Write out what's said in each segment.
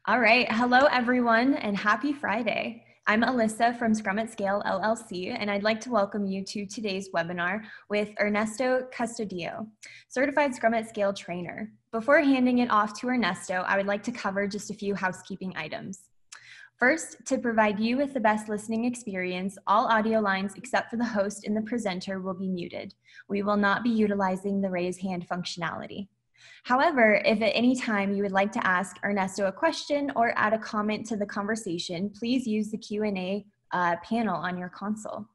All right. Hello, everyone, and happy Friday. I'm Alyssa from Scrum at Scale, LLC, and I'd like to welcome you to today's webinar with Ernesto Custodio, Certified Scrum at Scale Trainer. Before handing it off to Ernesto, I would like to cover just a few housekeeping items. First, to provide you with the best listening experience, all audio lines except for the host and the presenter will be muted. We will not be utilizing the raise hand functionality. However, if at any time you would like to ask Ernesto a question or add a comment to the conversation, please use the Q&A panel on your console.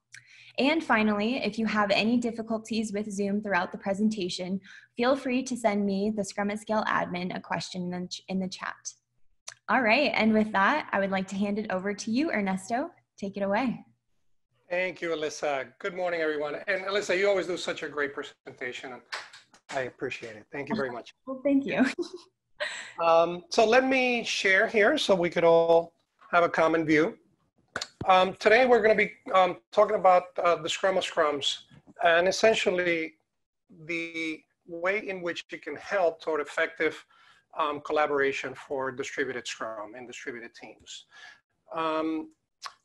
And finally, if you have any difficulties with Zoom throughout the presentation, feel free to send me, the Scrum at Scale admin, a question in the chat. All right, and with that, I would like to hand it over to you, Ernesto. Take it away. Thank you, Alyssa. Good morning, everyone. And Alyssa, you always do such a great presentation. I appreciate it. Thank you very much. Well, thank you. So let me share here so we could all have a common view. Today, we're going to be talking about the Scrum of Scrums and essentially the way in which it can help toward effective collaboration for distributed Scrum and distributed teams. A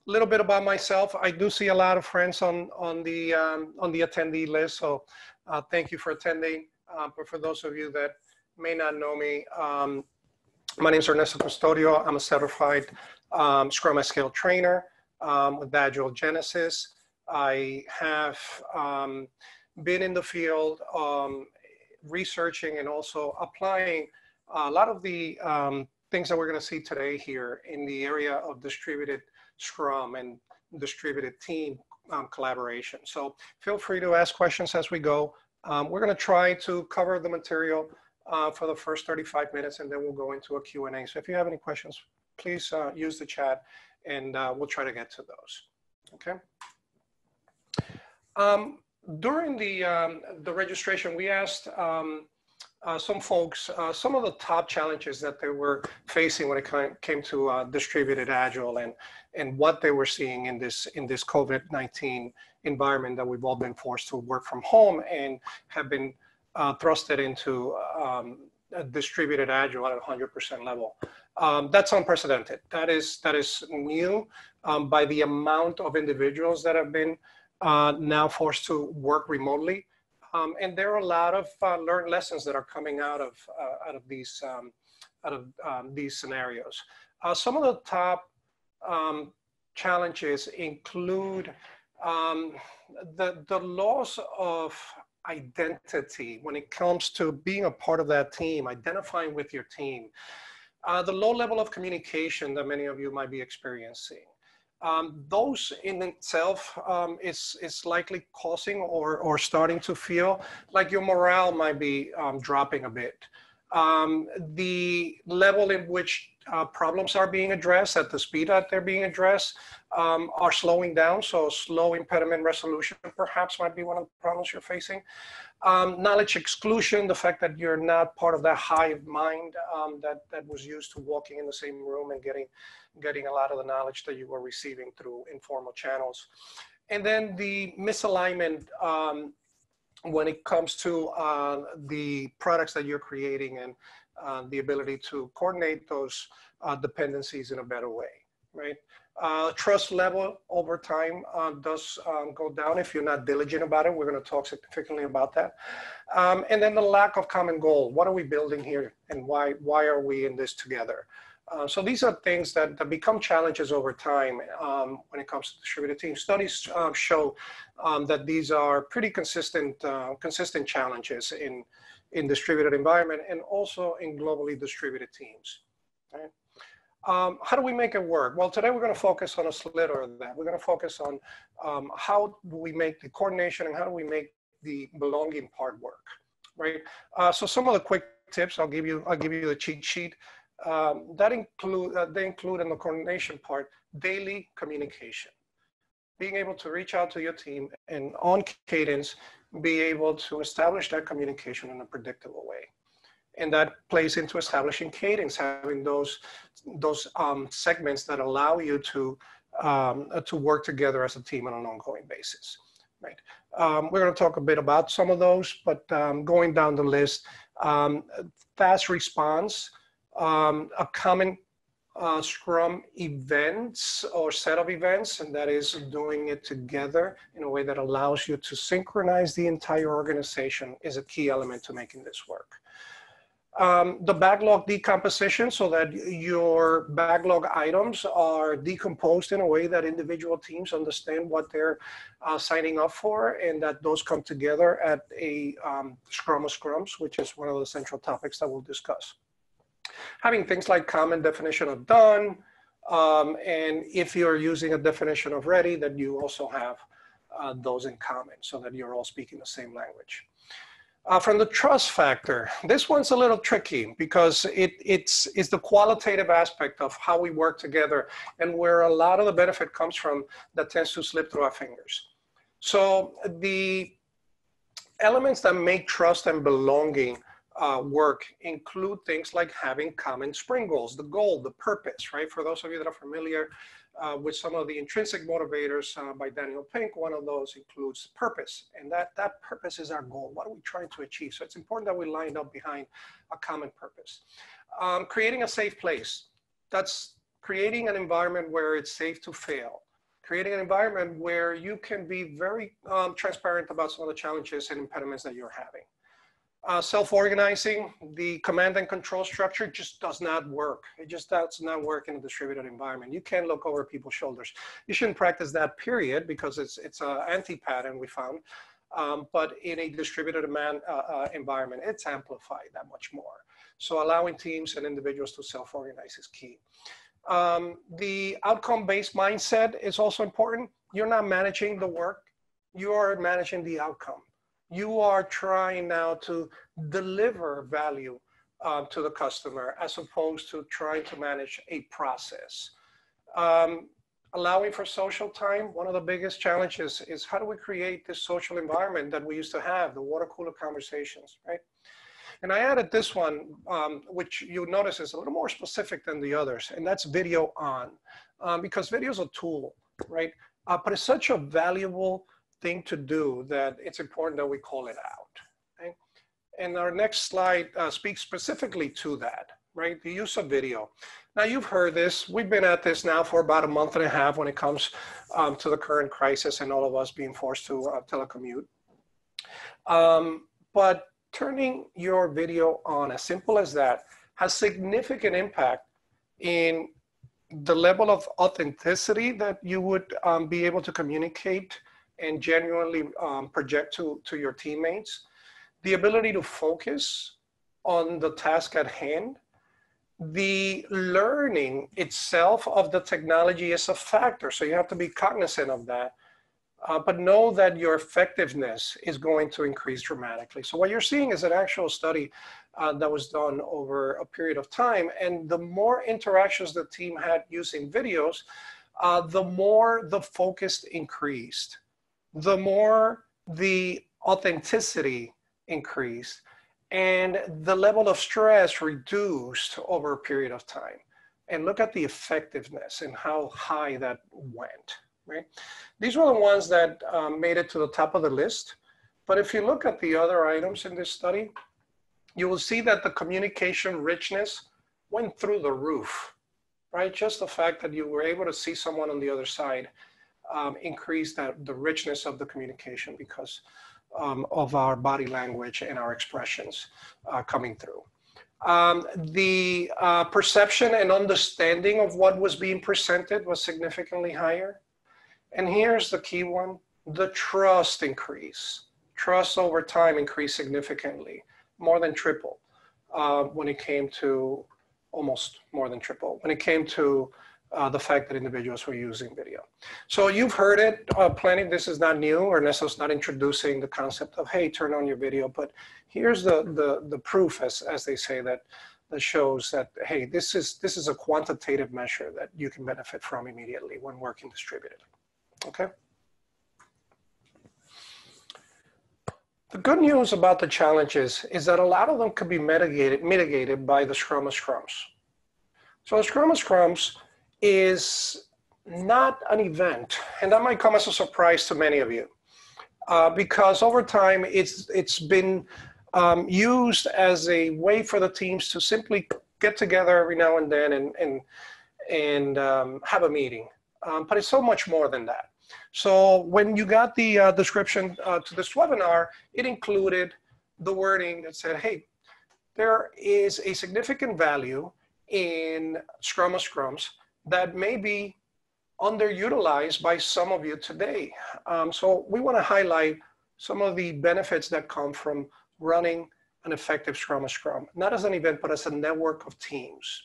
little bit about myself. I do see a lot of friends on the attendee list, so thank you for attending. But for those of you that may not know me, my name is Ernesto Custodio. I'm a certified Scrum at Scale trainer with Agile Genesis. I have been in the field researching and also applying a lot of the things that we're going to see today here in the area of distributed Scrum and distributed team collaboration. So feel free to ask questions as we go. We're going to try to cover the material for the first 35 minutes, and then we'll go into a Q&A. So if you have any questions, please use the chat, and we'll try to get to those. Okay. During the registration, we asked some folks some of the top challenges that they were facing when it came to distributed Agile and what they were seeing in this COVID-19 environment that we've all been forced to work from home and have been thrusted into a distributed Agile at 100% level. That's unprecedented. That is new by the amount of individuals that have been now forced to work remotely. And there are a lot of learned lessons that are coming out of these scenarios. Some of the top challenges include the loss of identity when it comes to being a part of that team, identifying with your team, the low level of communication that many of you might be experiencing. Those in itself is likely causing or starting to feel like your morale might be dropping a bit. The level in which problems are being addressed at the speed that they're being addressed are slowing down. So slow impediment resolution perhaps might be one of the problems you're facing. Knowledge exclusion, the fact that you're not part of that hive mind that was used to walking in the same room and getting a lot of the knowledge that you were receiving through informal channels. And then the misalignment when it comes to the products that you're creating and the ability to coordinate those dependencies in a better way, right? Trust level over time does go down if you're not diligent about it. We're going to talk significantly about that. And then the lack of common goal. What are we building here and why are we in this together? So these are things that become challenges over time when it comes to distributed teams. Studies show that these are pretty consistent challenges in distributed environment and also in globally distributed teams. Right? How do we make it work? Well, today we're going to focus on a sliver of that. We're going to focus on how do we make the coordination and how do we make the belonging part work, right? So some of the quick tips I'll give you the cheat sheet. They include in the coordination part daily communication, being able to reach out to your team and on cadence be able to establish that communication in a predictable way. And that plays into establishing cadence, having those segments that allow you to work together as a team on an ongoing basis, right? We're going to talk a bit about some of those, but going down the list, fast response, a common Scrum events or set of events, and that is doing it together in a way that allows you to synchronize the entire organization is a key element to making this work. The backlog decomposition, so that your backlog items are decomposed in a way that individual teams understand what they're signing up for, and that those come together at a Scrum of Scrums, which is one of the central topics that we'll discuss. Having things like common definition of done, and if you're using a definition of ready, that you also have those in common so that you're all speaking the same language. From the trust factor, this one's a little tricky because it's the qualitative aspect of how we work together, and where a lot of the benefit comes from that tends to slip through our fingers. So the elements that make trust and belonging work include things like having common sprint goals, the goal, the purpose, right? For those of you that are familiar with some of the intrinsic motivators by Daniel Pink, one of those includes purpose, and that purpose is our goal. What are we trying to achieve? So it's important that we line up behind a common purpose. Creating a safe place. That's creating an environment where it's safe to fail. Creating an environment where you can be very transparent about some of the challenges and impediments that you're having. Self-organizing, the command and control structure just does not work. It just does not work in a distributed environment. You can't look over people's shoulders. You shouldn't practice that, period, because it's an anti-pattern we found. But in a distributed environment, it's amplified that much more. So allowing teams and individuals to self-organize is key. The outcome-based mindset is also important. You're not managing the work. You are managing the outcome. You are trying now to deliver value to the customer, as opposed to trying to manage a process. Allowing for social time, one of the biggest challenges is how do we create this social environment that we used to have, the water cooler conversations, right? And I added this one, which you'll notice is a little more specific than the others, and that's video on, because video is a tool, right? But it's such a valuable thing to do that it's important that we call it out. Okay? And our next slide speaks specifically to that, right? The use of video. Now you've heard this. We've been at this now for about a month and a half when it comes to the current crisis and all of us being forced to telecommute. But turning your video on, as simple as that, has significant impact in the level of authenticity that you would be able to communicate and genuinely project to your teammates, the ability to focus on the task at hand. The learning itself of the technology is a factor, so you have to be cognizant of that, but know that your effectiveness is going to increase dramatically. So what you're seeing is an actual study that was done over a period of time, and the more interactions the team had using videos, the more the focus increased. The more the authenticity increased, and the level of stress reduced over a period of time. And look at the effectiveness and how high that went, right? These were the ones that made it to the top of the list. But if you look at the other items in this study, you will see that the communication richness went through the roof, right? Just the fact that you were able to see someone on the other side increased the richness of the communication because of our body language and our expressions coming through. The perception and understanding of what was being presented was significantly higher. And here's the key one, the trust increase. Trust over time increased significantly, more than triple when it came to, almost more than triple, when it came to the fact that individuals were using video. So you've heard it plenty. This is not new. Ernesto's not introducing the concept of, hey, turn on your video. But here's the proof, as they say, that shows that, hey, this is a quantitative measure that you can benefit from immediately when working distributed. Okay. The good news about the challenges is that a lot of them could be mitigated by the Scrum of Scrums. So the Scrum of Scrums is not an event, and that might come as a surprise to many of you, because over time it's been used as a way for the teams to simply get together every now and then and have a meeting. But it's so much more than that. So when you got the description to this webinar, it included the wording that said, hey, there is a significant value in Scrum of Scrums that may be underutilized by some of you today. So we want to highlight some of the benefits that come from running an effective Scrum of Scrum, not as an event, but as a network of teams.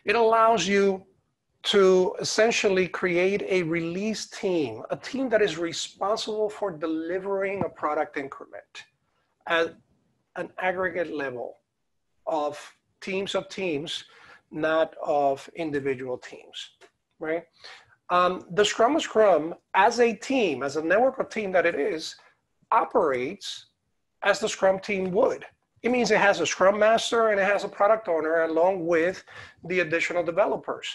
It allows you to essentially create a release team, a team that is responsible for delivering a product increment at an aggregate level of teams, not of individual teams, right? The Scrum of Scrum, as a team, as a network of team that it is, operates as the Scrum team would. It means it has a Scrum Master and it has a product owner along with the additional developers.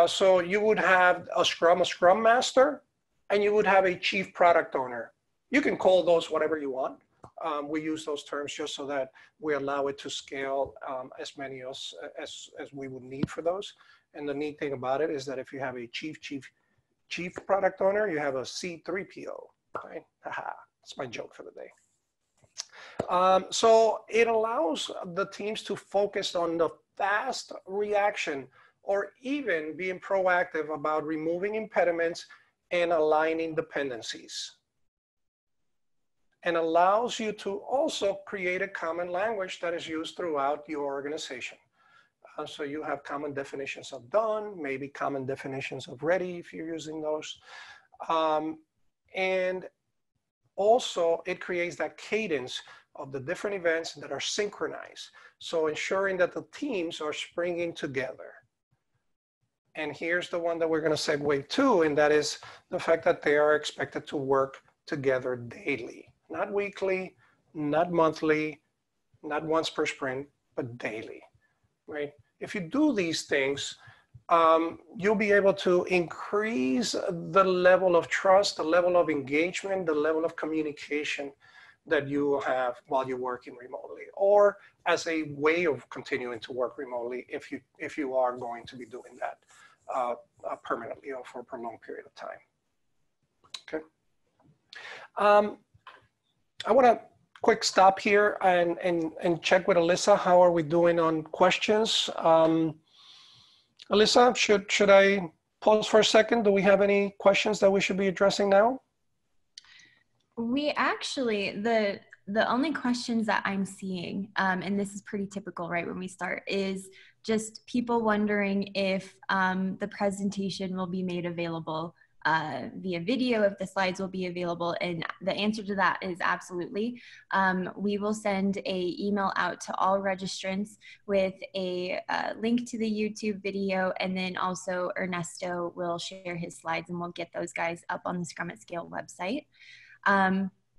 So you would have a Scrum Master, and you would have a Chief Product Owner. You can call those whatever you want. We use those terms just so that we allow it to scale as many as we would need for those. And the neat thing about it is that if you have a chief product owner, you have a C3PO, right? Haha, that's my joke for the day. So it allows the teams to focus on the fast reaction, or even being proactive about removing impediments and aligning dependencies. And allows you to also create a common language that is used throughout your organization. So you have common definitions of done, maybe common definitions of ready if you're using those. And also it creates that cadence of the different events that are synchronized. So ensuring that the teams are springing together. And here's the one that we're going to segue to, and that is the fact that they are expected to work together daily, not weekly, not monthly, not once per sprint, but daily, right? If you do these things, you'll be able to increase the level of trust, the level of engagement, the level of communication that you have while you're working remotely, or as a way of continuing to work remotely if you are going to be doing that permanently or for a prolonged period of time. Okay. I want to quick stop here and check with Alyssa. How are we doing on questions? Alyssa, should I pause for a second? Do we have any questions that we should be addressing now? We actually, the only questions that I'm seeing, and this is pretty typical right when we start, is just people wondering if the presentation will be made available via video, if the slides will be available, and the answer to that is absolutely. We will send a email out to all registrants with a link to the YouTube video, and then also Ernesto will share his slides and we'll get those guys up on the Scrum at Scale website.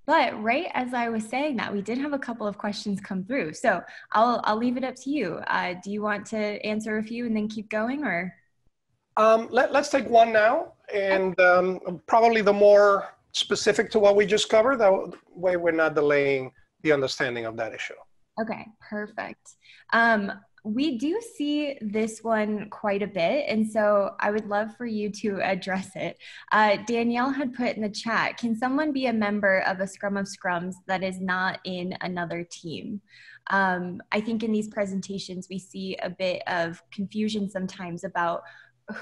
But right as I was saying that, we did have a couple of questions come through. So I'll leave it up to you. Do you want to answer a few and then keep going, or? Let's take one now, and probably the more specific to what we just covered. That way we're not delaying the understanding of that issue. Okay, perfect. We do see this one quite a bit, and so I would love for you to address it. Danielle had put in the chat, can someone be a member of a Scrum of Scrums that is not in another team? I think in these presentations, we see a bit of confusion sometimes about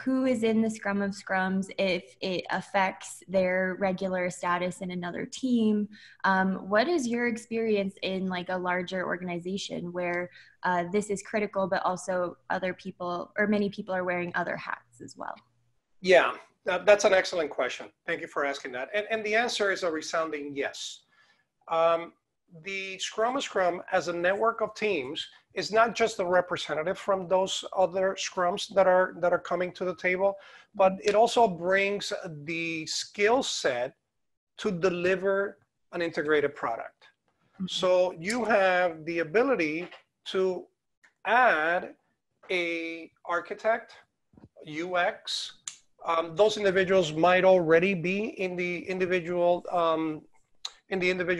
who is in the Scrum of Scrums, if it affects their regular status in another team. What is your experience in like a larger organization where this is critical, but also other people or many people are wearing other hats as well? Yeah, that's an excellent question. Thank you for asking that. And the answer is a resounding yes. The Scrum of Scrum as a network of teams is not just a representative from those other Scrums that are coming to the table, but it also brings the skill set to deliver an integrated product. So you have the ability to add a architect, UX. Those individuals might already be in the individual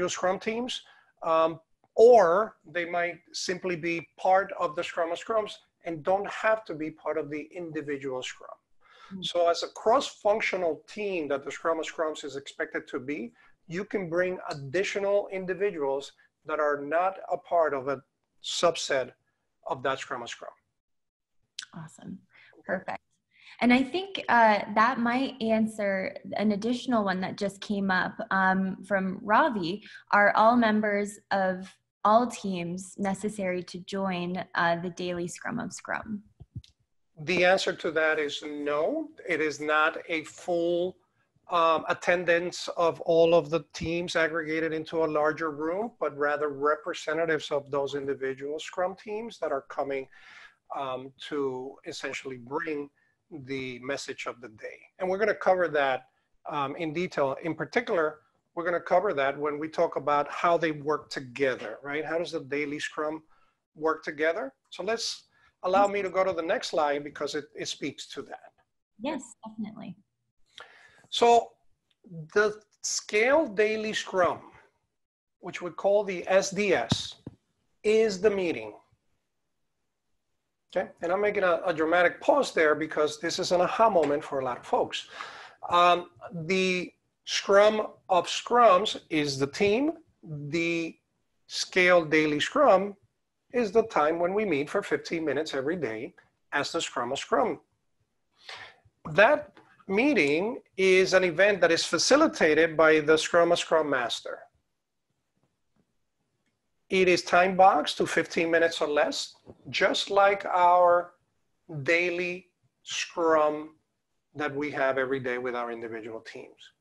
Scrum teams, or they might simply be part of the Scrum of Scrums and don't have to be part of the individual Scrum. So as a cross-functional team that the Scrum of Scrums is expected to be, you can bring additional individuals that are not a part of a subset of that Scrum of Scrum. Awesome. Perfect. And I think that might answer an additional one that just came up from Ravi. Are all members of all teams necessary to join the daily Scrum of Scrum? The answer to that is no. It is not a full attendance of all of the teams aggregated into a larger room, but rather representatives of those individual Scrum teams that are coming to essentially bring the message of the day. And we're going to cover that in detail. In particular, we're going to cover that when we talk about how they work together, right? How does the daily Scrum work together? So let's allow me to go to the next slide because it speaks to that. Yes, definitely. So the Scale Daily Scrum, which we call the SDS, is the meeting. Okay, and I'm making a dramatic pause there because this is an aha moment for a lot of folks. The Scrum of Scrums is the team. The Scale Daily Scrum is the time when we meet for 15 minutes every day as the Scrum of Scrum. That meeting is an event that is facilitated by the Scrum of Scrum Master. It is time boxed to 15 minutes or less, just like our daily Scrum that we have every day with our individual teams.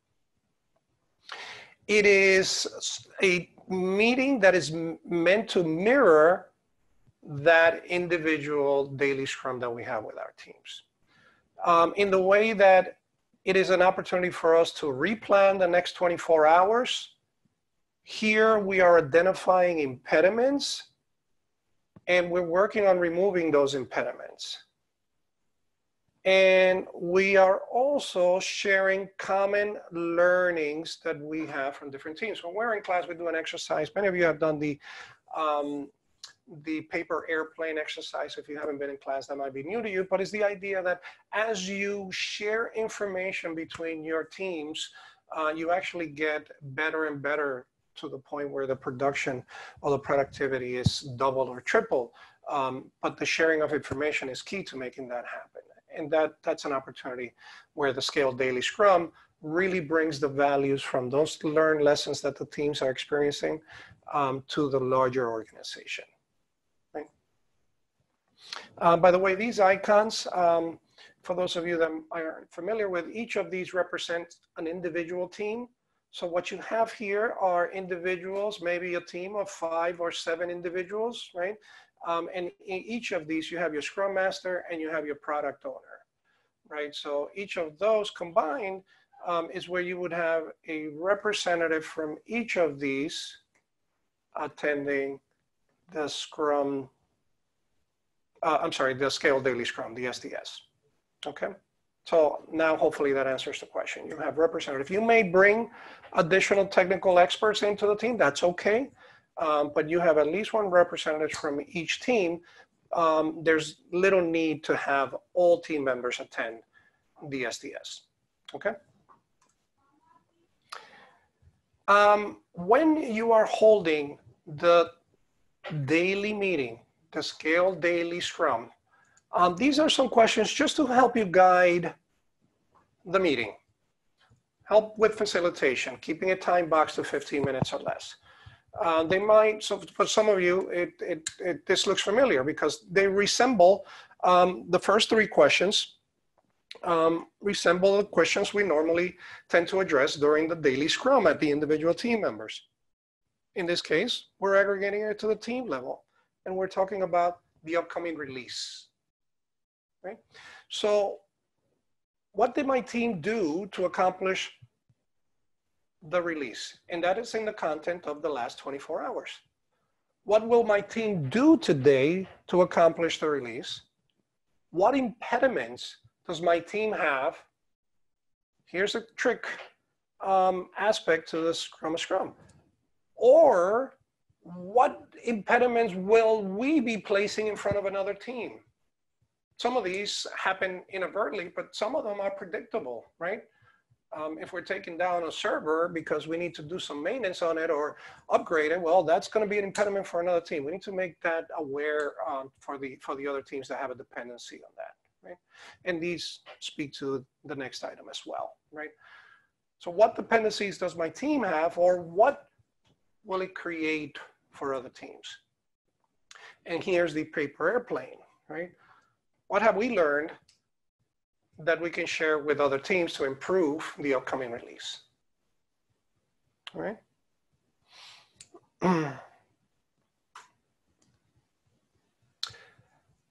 It is a meeting that is meant to mirror that individual daily Scrum that we have with our teams. In the way that it is an opportunity for us to replan the next 24 hours. Here we are identifying impediments and we're working on removing those impediments. And we are also sharing common learnings that we have from different teams. When we're in class, we do an exercise. Many of you have done the paper airplane exercise. If you haven't been in class, that might be new to you, but it's the idea that as you share information between your teams, you actually get better and better to the point where the production or the productivity is double or triple. But the sharing of information is key to making that happen. And that's an opportunity where the Scale Daily Scrum really brings the values from those learned lessons that the teams are experiencing to the larger organization. Right? By the way, these icons, for those of you that are familiar with, each of these represents an individual team. So what you have here are individuals, maybe a team of 5 or 7 individuals, right? And in each of these, you have your Scrum Master and you have your product owner, right? So each of those combined is where you would have a representative from each of these attending the Scrum, the Scale Daily Scrum, the SDS, okay? So now hopefully that answers the question. You have representative. You may bring additional technical experts into the team, that's okay. But you have at least one representative from each team. There's little need to have all team members attend the SDS, okay? When you are holding the daily meeting, the Scale Daily Scrum, these are some questions just to help you guide the meeting. Help with facilitation, keeping a time box to 15 minutes or less. They might, so for some of you, this looks familiar because they resemble the first 3 questions, resemble the questions we normally tend to address during the daily Scrum at the individual team members. In this case, we're aggregating it to the team level and we're talking about the upcoming release, right? So what did my team do to accomplish the release? And that is in the content of the last 24 hours. What will my team do today to accomplish the release? What impediments does my team have? Here's a trick aspect to the Scrum of Scrum. Or what impediments will we be placing in front of another team? Some of these happen inadvertently, but some of them are predictable, right? If we're taking down a server because we need to do some maintenance on it or upgrade it, well, that's going to be an impediment for another team. We need to make that aware for the other teams that have a dependency on that, right? And these speak to the next item as well, right? So what dependencies does my team have, or what will it create for other teams? And here's the paper airplane, right? What have we learned that we can share with other teams to improve the upcoming release? All right.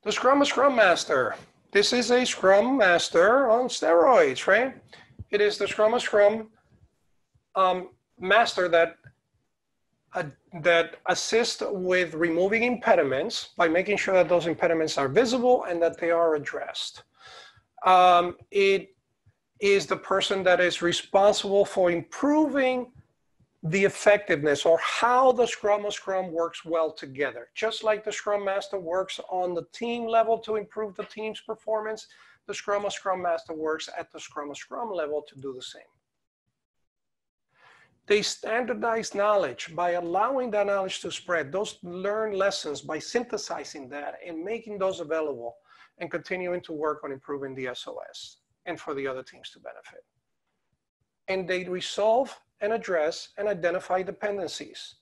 The Scrum of Scrum Master. This is a Scrum Master on steroids, right? It is the Scrum of Scrum Master that assists with removing impediments by making sure that those impediments are visible and that they are addressed. It is the person that is responsible for improving the effectiveness or how the Scrum of Scrum works well together. Just like the Scrum Master works on the team level to improve the team's performance, the Scrum of Scrum Master works at the Scrum of Scrum level to do the same. They standardize knowledge by allowing that knowledge to spread, those learned lessons by synthesizing that and making those available, and continuing to work on improving the SOS and for the other teams to benefit. And they resolve and address and identify dependencies.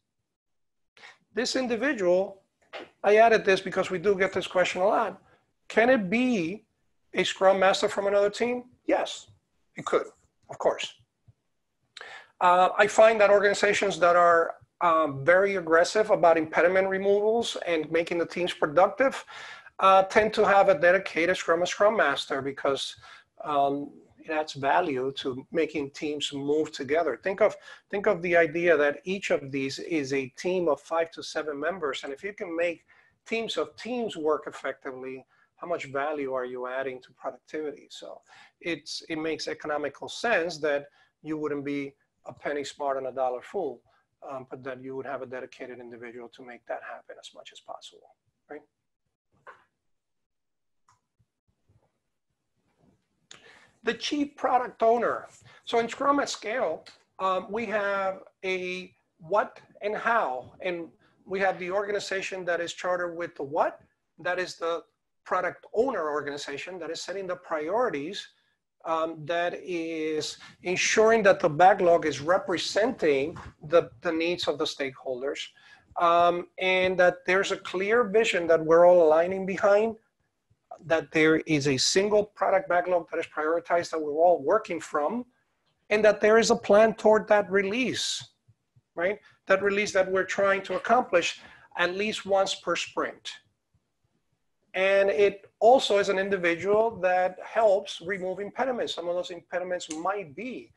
This individual, I added this because we do get this question a lot. Can it be a Scrum Master from another team? Yes, it could, of course. I find that organizations that are very aggressive about impediment removals and making the teams productive tend to have a dedicated Scrum of Scrum Master because it adds value to making teams move together. Think of the idea that each of these is a team of 5 to 7 members, and if you can make teams of teams work effectively, how much value are you adding to productivity? So it makes economical sense that you wouldn't be a penny smart and a dollar fool, but that you would have a dedicated individual to make that happen as much as possible, right? The chief product owner. So in Scrum at Scale, we have a what and how, and we have the organization that is chartered with the what, that is the product owner organization that is setting the priorities, that is ensuring that the backlog is representing the needs of the stakeholders, and that there's a clear vision that we're all aligning behind, that there is a single product backlog that is prioritized that we're all working from, and that there is a plan toward that release, right? That release that we're trying to accomplish at least once per sprint. And it also is an individual that helps remove impediments. Some of those impediments might be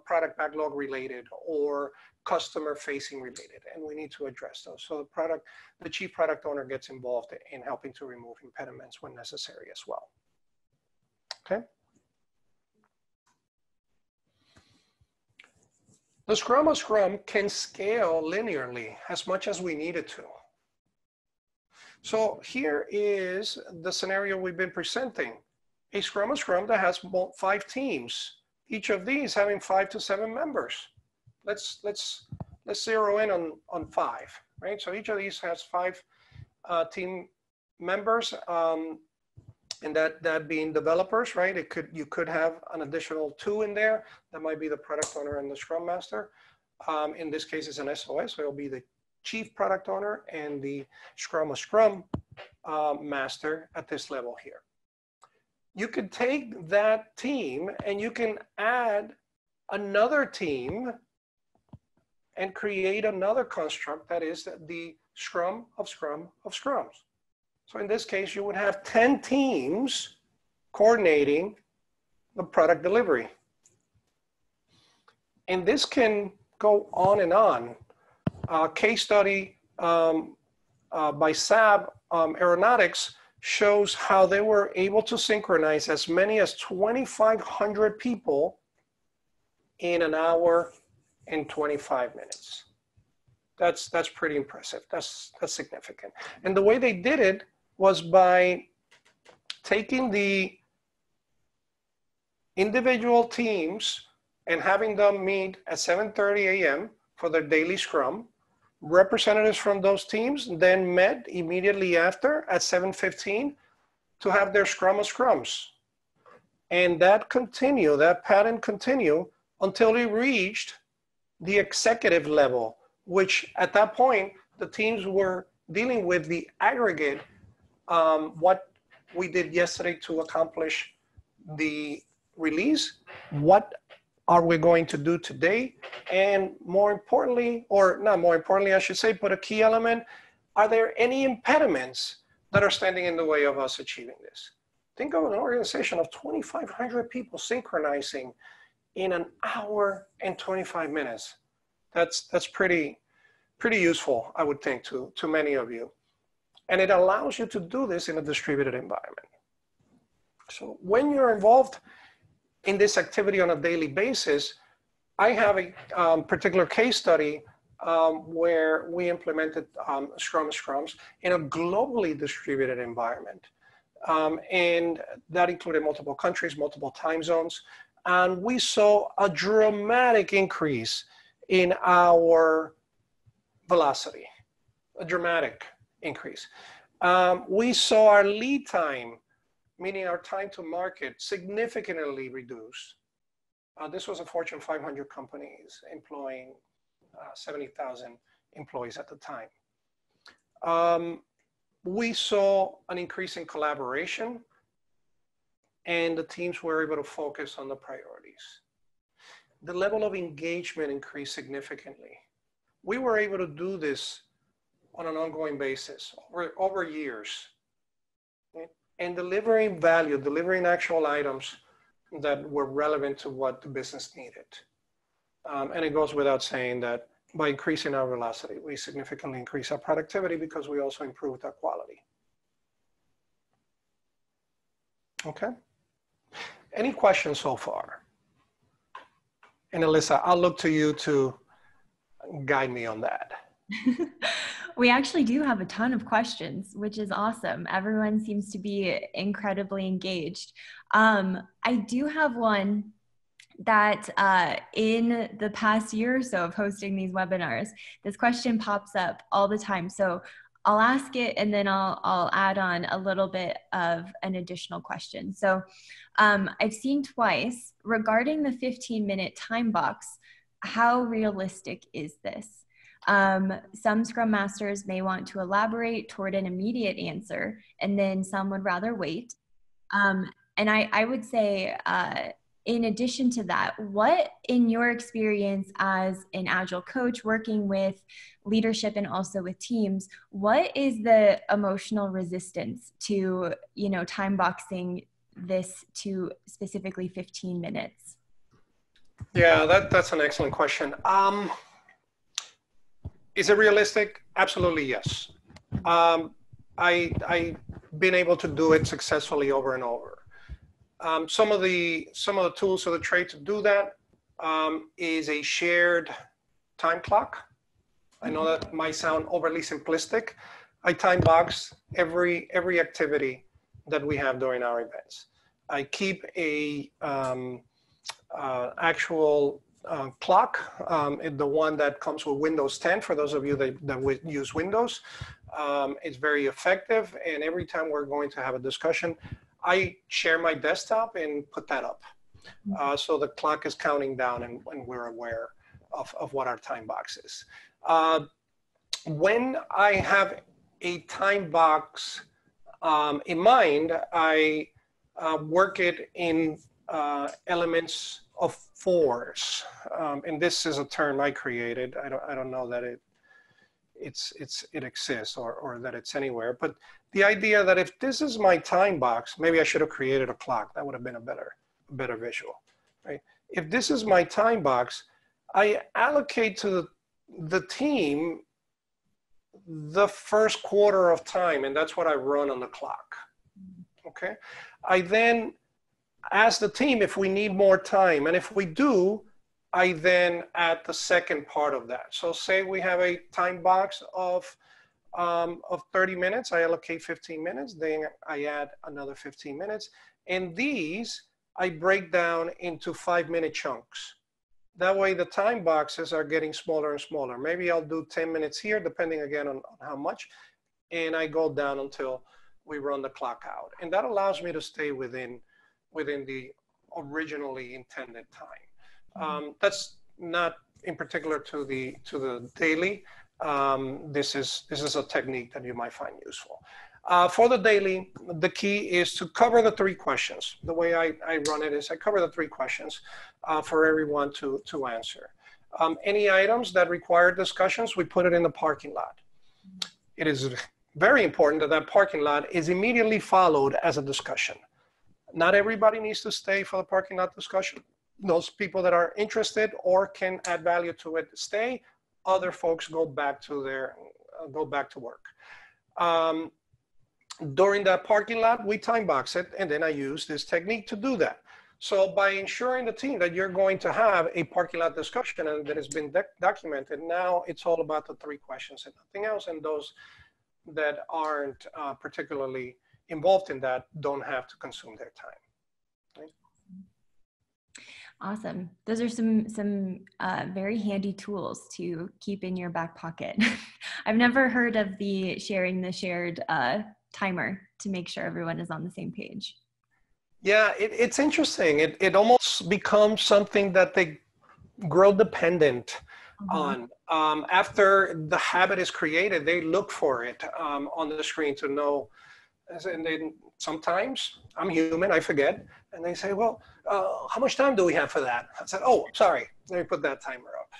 product backlog related or customer facing related, and we need to address those. So the chief product owner gets involved in helping to remove impediments when necessary as well. Okay. The Scrum of Scrum can scale linearly as much as we need it to. So here is the scenario we've been presenting. A Scrum of Scrum that has 5 teams, each of these having 5 to 7 members. Let's zero in on 5, right? So each of these has 5 team members, and that being developers, right? You could have an additional 2 in there. That might be the product owner and the Scrum Master. In this case, it's an SOS, so it'll be the chief product owner and the Scrum of Scrum Master at this level here. You could take that team and you can add another team and create another construct that is the Scrum of Scrum of Scrums. So in this case, you would have 10 teams coordinating the product delivery. And this can go on and on. Case study by SAB Aeronautics shows how they were able to synchronize as many as 2,500 people in an hour and 25 minutes. That's pretty impressive. That's significant. And the way they did it was by taking the individual teams and having them meet at 7:30 a.m. for their daily scrum. Representatives from those teams then met immediately after at 7:15 to have their Scrum of Scrums. And that pattern continued until it reached the executive level, which at that point, the teams were dealing with the aggregate, what we did yesterday to accomplish the release, what are we going to do today? And more importantly, or not more importantly, I should say, but a key element, are there any impediments that are standing in the way of us achieving this? Think of an organization of 2,500 people synchronizing in an hour and 25 minutes. That's pretty useful, I would think, to many of you. And it allows you to do this in a distributed environment. So when you're involved in this activity on a daily basis, I have a particular case study where we implemented Scrum of Scrums in a globally distributed environment. And that included multiple countries, multiple time zones. And we saw a dramatic increase in our velocity, a dramatic increase. We saw our lead time, meaning our time to market, significantly reduced. This was a Fortune 500 companies employing 70,000 employees at the time. We saw an increase in collaboration, and the teams were able to focus on the priorities. The level of engagement increased significantly. We were able to do this on an ongoing basis over years, and delivering value, delivering actual items that were relevant to what the business needed. And it goes without saying that by increasing our velocity, we significantly increase our productivity because we also improved our quality. Okay. Any questions so far? And Alyssa, I'll look to you to guide me on that. We actually do have a ton of questions, which is awesome. Everyone seems to be incredibly engaged. I do have one that in the past year or so of hosting these webinars, this question pops up all the time. So I'll ask it and then I'll add on a little bit of an additional question. So I've seen twice regarding the 15-minute time box, how realistic is this? Some Scrum Masters may want to elaborate toward an immediate answer, and then some would rather wait. And I would say, in addition to that, what in your experience as an Agile coach working with leadership and also with teams, what is the emotional resistance to, time boxing this to specifically 15 minutes? Yeah, that's an excellent question. Is it realistic? Absolutely, yes. I've been able to do it successfully over and over. Some of the tools of the trade to do that is a shared time clock. I know that might sound overly simplistic. I time box every activity that we have during our events. I keep a actual clock, the one that comes with Windows 10 for those of you that use Windows. It's very effective, and every time we're going to have a discussion, I share my desktop and put that up. So the clock is counting down and we're aware of what our time box is. When I have a time box in mind, I work it in elements of fours, and this is a term I created. I don't know that it exists or that it's anywhere, but the idea that if this is my time box, maybe I should have created a clock. That would have been a better visual, right? If this is my time box, I allocate to the team the first quarter of time, and that's what I run on the clock. Okay, I then ask the team if we need more time, and if we do, I then add the second part of that. So say we have a time box of of 30 minutes. I allocate 15 minutes, then I add another 15 minutes. And these I break down into 5-minute chunks. That way the time boxes are getting smaller and smaller. Maybe I'll do 10 minutes here, depending again on how much. And I go down until we run the clock out. And that allows me to stay within the originally intended time. That's not in particular to the daily. This is a technique that you might find useful. For the daily, the key is to cover the 3 questions. The way I run it is I cover the 3 questions for everyone to answer. Any items that require discussions, we put it in the parking lot. It is very important that that parking lot is immediately followed as a discussion. Not everybody needs to stay for the parking lot discussion. Those people that are interested or can add value to it stay. Other folks go back to work. During that parking lot, we time box it, and then I use this technique to do that. So by ensuring the team that you're going to have a parking lot discussion and that has been documented, now it's all about the 3 questions and nothing else, and those that aren't particularly involved in that don't have to consume their time. Right? Awesome. Those are some very handy tools to keep in your back pocket. I've never heard of the sharing the shared timer to make sure everyone is on the same page. Yeah, it's interesting. It almost becomes something that they grow dependent on. After the habit is created, they look for it on the screen to know. And then sometimes I'm human, I forget. And they say, well, how much time do we have for that? I said, oh, sorry, let me put that timer up.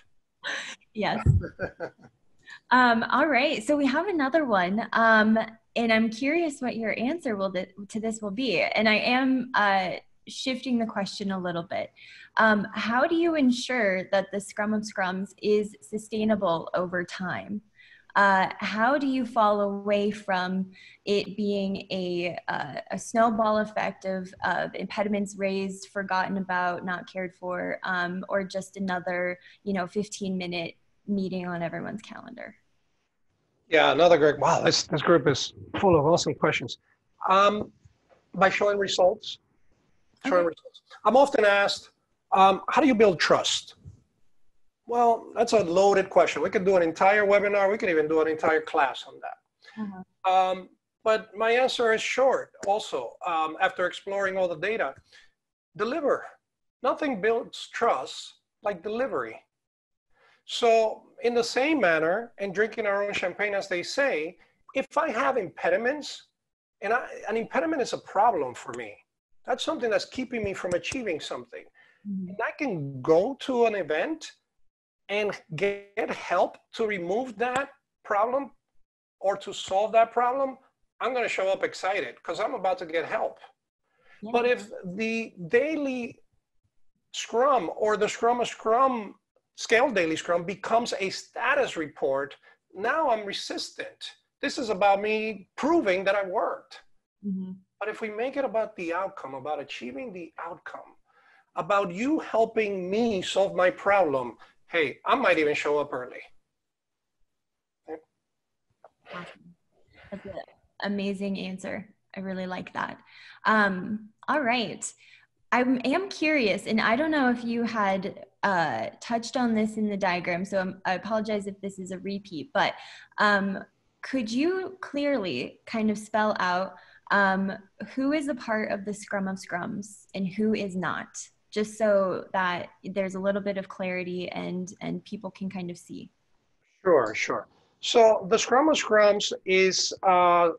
Yes. All right, so we have another one. And I'm curious what your answer to this will be. And I am shifting the question a little bit. How do you ensure that the Scrum of Scrums is sustainable over time? How do you fall away from it being a snowball effect of impediments raised, forgotten about, not cared for, or just another 15-minute meeting on everyone's calendar? Yeah, another great, wow, this group is full of awesome questions. By showing results. I'm often asked, how do you build trust? Well, that's a loaded question. We could do an entire webinar. We could even do an entire class on that. But my answer is short also. After exploring all the data, deliver. Nothing builds trust like delivery. So in the same manner, and drinking our own champagne, as they say, if I have impediments, and an impediment is a problem for me, that's something that's keeping me from achieving something. And I can go to an event and get help to remove that problem or to solve that problem, I'm going to show up excited because I'm about to get help. Yeah. But if the daily Scrum or the Scrum of Scrum Scale Daily Scrum becomes a status report, now I'm resistant. This is about me proving that I worked. But if we make it about the outcome, about achieving the outcome, about you helping me solve my problem, hey, I might even show up early. Okay. Awesome. That's an amazing answer. I really like that. All right. I am curious, and I don't know if you had touched on this in the diagram, so I apologize if this is a repeat, but could you clearly kind of spell out who is a part of the Scrum of Scrums and who is not? Just so that there's a little bit of clarity and people can kind of see. Sure. So the Scrum of Scrums is a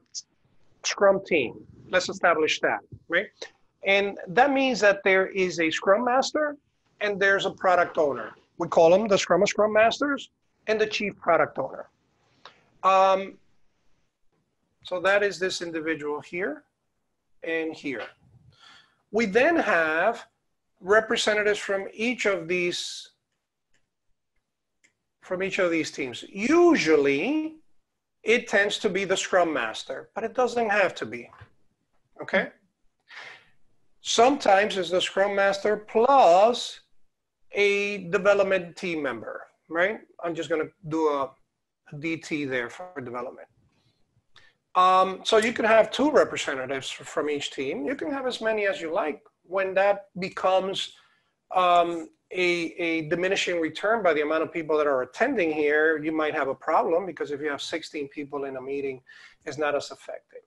Scrum team. Let's establish that, right? And that means that there is a Scrum Master and there's a product owner. We call them the Scrum of Scrum Masters and the Chief Product Owner. So that is this individual here and here. We then have representatives from each of these teams. Usually it tends to be the Scrum Master, but it doesn't have to be, okay? Sometimes it's the Scrum Master plus a development team member, right? I'm just gonna do a DT there for development. So you can have 2 representatives from each team. You can have as many as you like. When that becomes a diminishing return by the amount of people that are attending here, you might have a problem, because if you have 16 people in a meeting, it's not as effective.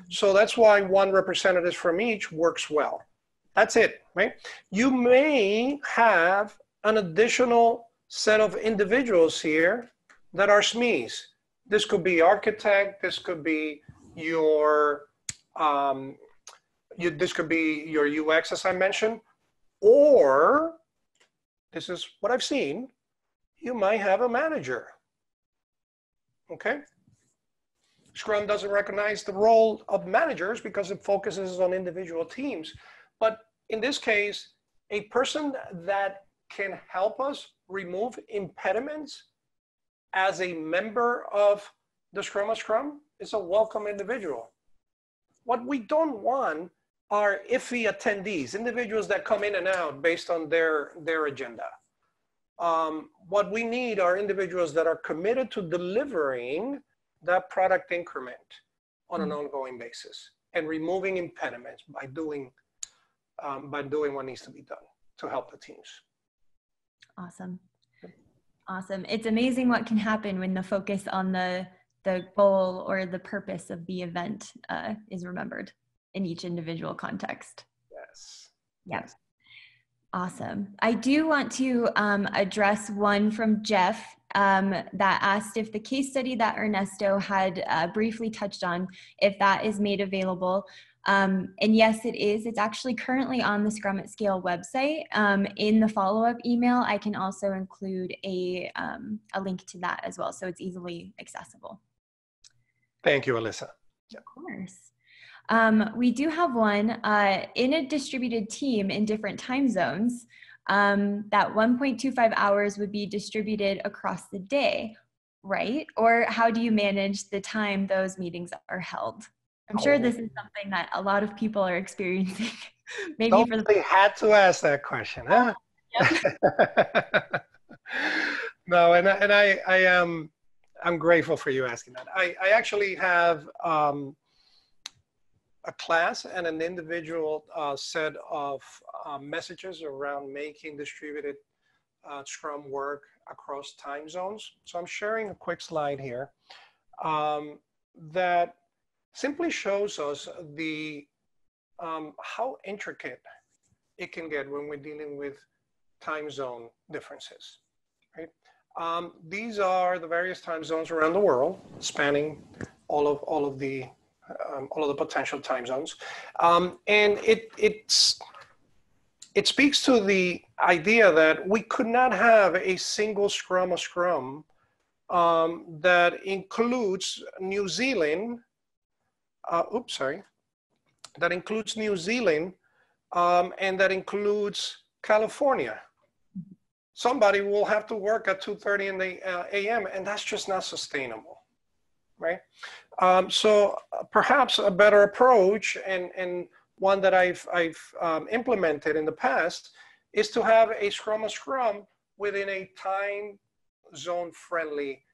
So that's why 1 representative from each works well. That's it, right? You may have an additional set of individuals here that are SMEs. This could be architect, this could be your this could be your UX, as I mentioned, or this is what I've seen, you might have a manager. Okay? Scrum doesn't recognize the role of managers because it focuses on individual teams. But in this case, a person that can help us remove impediments as a member of the Scrum of Scrum is a welcome individual. What we don't want are iffy attendees, individuals that come in and out based on their agenda. What we need are individuals that are committed to delivering that product increment on an ongoing basis and removing impediments by doing what needs to be done to help the teams. Awesome. Awesome. It's amazing what can happen when the focus on the goal or the purpose of the event is remembered in each individual context. Yes. Yeah. Yes. Awesome. I do want to address one from Jeff that asked if the case study that Ernesto had briefly touched on, if that is made available. And yes, it is. It's actually currently on the Scrum at Scale website. In the follow-up email, I can also include a link to that as well, so it's easily accessible. Thank you, Alyssa. Of course. We do have one in a distributed team in different time zones. That 1.25 hours would be distributed across the day, right? Or how do you manage the time those meetings are held? I'm sure this is something that a lot of people are experiencing. Maybe for They had to ask that question, huh? Yep. No, and I am I'm grateful for you asking that. I actually have a class and an individual set of messages around making distributed Scrum work across time zones. So I'm sharing a quick slide here that simply shows us the how intricate it can get when we're dealing with time zone differences, right? These are the various time zones around the world, spanning all of the potential time zones, and it speaks to the idea that we could not have a single Scrum of Scrum that includes New Zealand. That includes New Zealand, and that includes California. Somebody will have to work at 2:30 in the a.m. and that's just not sustainable, right? So perhaps a better approach, and one that I've implemented in the past, is to have a Scrum of Scrum within a time zone friendly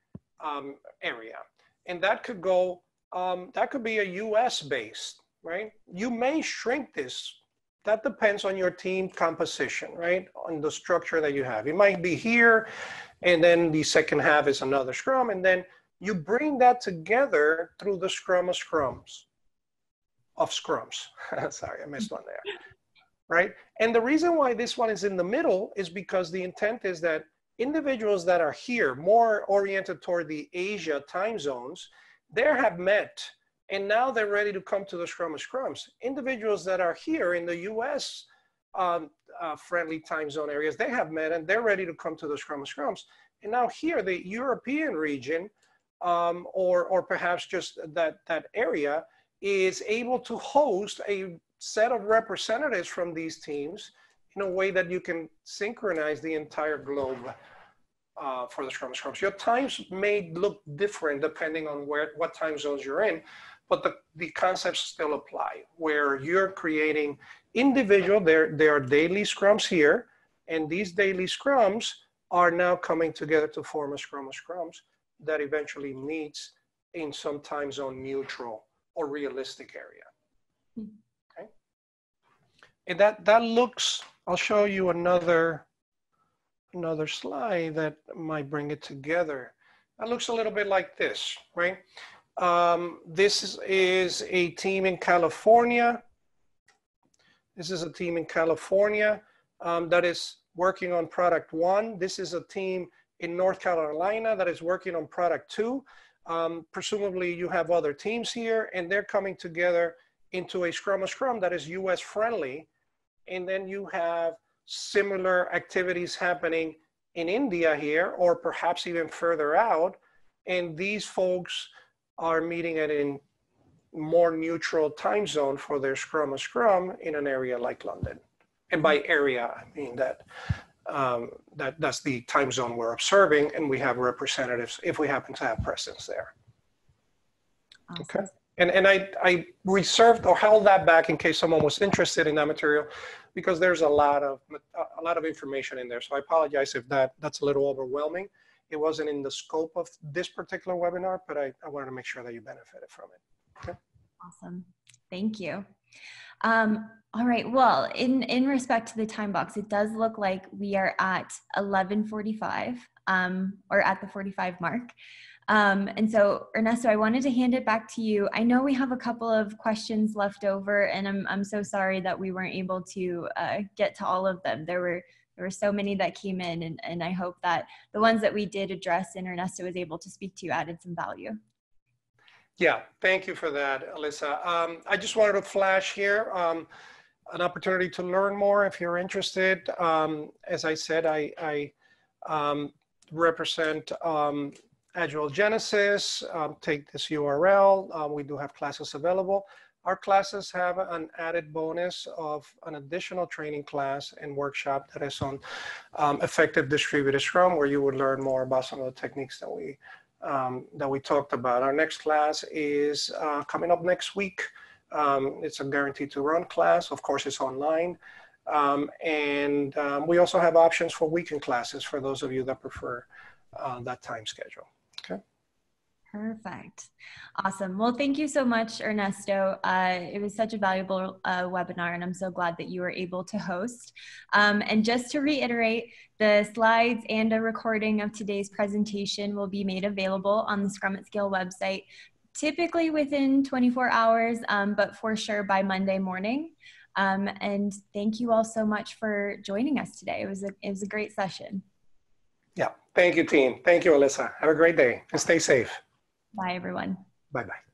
area. And that could go, that could be a US based, right? You may shrink this. That depends on your team composition, right? On the structure that you have. It might be here, and then the second half is another Scrum, and then you bring that together through the Scrum of Scrums. Sorry, I missed one there, right? And the reason why this one is in the middle is because the intent is that individuals that are here, more oriented toward the Asia time zones, they have met, and now they're ready to come to the Scrum of Scrums. Individuals that are here in the US friendly time zone areas, they have met and they're ready to come to the Scrum of Scrums. And now here, the European region, or perhaps just that area, is able to host a set of representatives from these teams in a way that you can synchronize the entire globe for the Scrum of Scrums. Your times may look different depending on what time zones you're in, but the concepts still apply, where you're creating individual, there are daily Scrums here, and these daily Scrums are now coming together to form a Scrum of Scrums that eventually meets in some time zone neutral or realistic area. Okay. And that looks, I'll show you another slide that might bring it together. That looks a little bit like this, right? This is a team in California. This is a team in California that is working on product 1. This is a team in North Carolina that is working on product 2. Presumably you have other teams here, and they're coming together into a Scrum of Scrum that is US friendly. And then you have similar activities happening in India here, or perhaps even further out. And these folks are meeting at a more neutral time zone for their Scrum of Scrum in an area like London. And by area, I mean that's the time zone we're observing, and we have representatives if we happen to have presence there. Awesome. Okay. And I reserved or held that back in case someone was interested in that material, because there's a lot of information in there. So I apologize if that's a little overwhelming. It wasn't in the scope of this particular webinar, but I wanted to make sure that you benefited from it. Okay. Awesome. Thank you. All right. Well, in respect to the time box, it does look like we are at 11:45 or at the 45 mark. And so, Ernesto, I wanted to hand it back to you. I know we have a couple of questions left over, and I'm so sorry that we weren't able to get to all of them. There were so many that came in, and I hope that the ones that we did address and Ernesto was able to speak to added some value. Yeah, thank you for that, Alyssa. I just wanted to flash here an opportunity to learn more if you're interested. As I said, I represent Agile Genesis. Take this URL. We do have classes available. Our classes have an added bonus of an additional training class and workshop that is on effective distributed Scrum, where you would learn more about some of the techniques that we talked about. Our next class is coming up next week. It's a guaranteed to run class. Of course, it's online. And we also have options for weekend classes for those of you that prefer that time schedule. Okay. Perfect. Awesome. Well, thank you so much, Ernesto. It was such a valuable webinar, and I'm so glad that you were able to host. And just to reiterate, the slides and a recording of today's presentation will be made available on the Scrum at Scale website, typically within 24 hours, but for sure by Monday morning. And thank you all so much for joining us today. It was a great session. Yeah. Thank you, team. Thank you, Alyssa. Have a great day and stay safe. Bye, everyone. Bye-bye.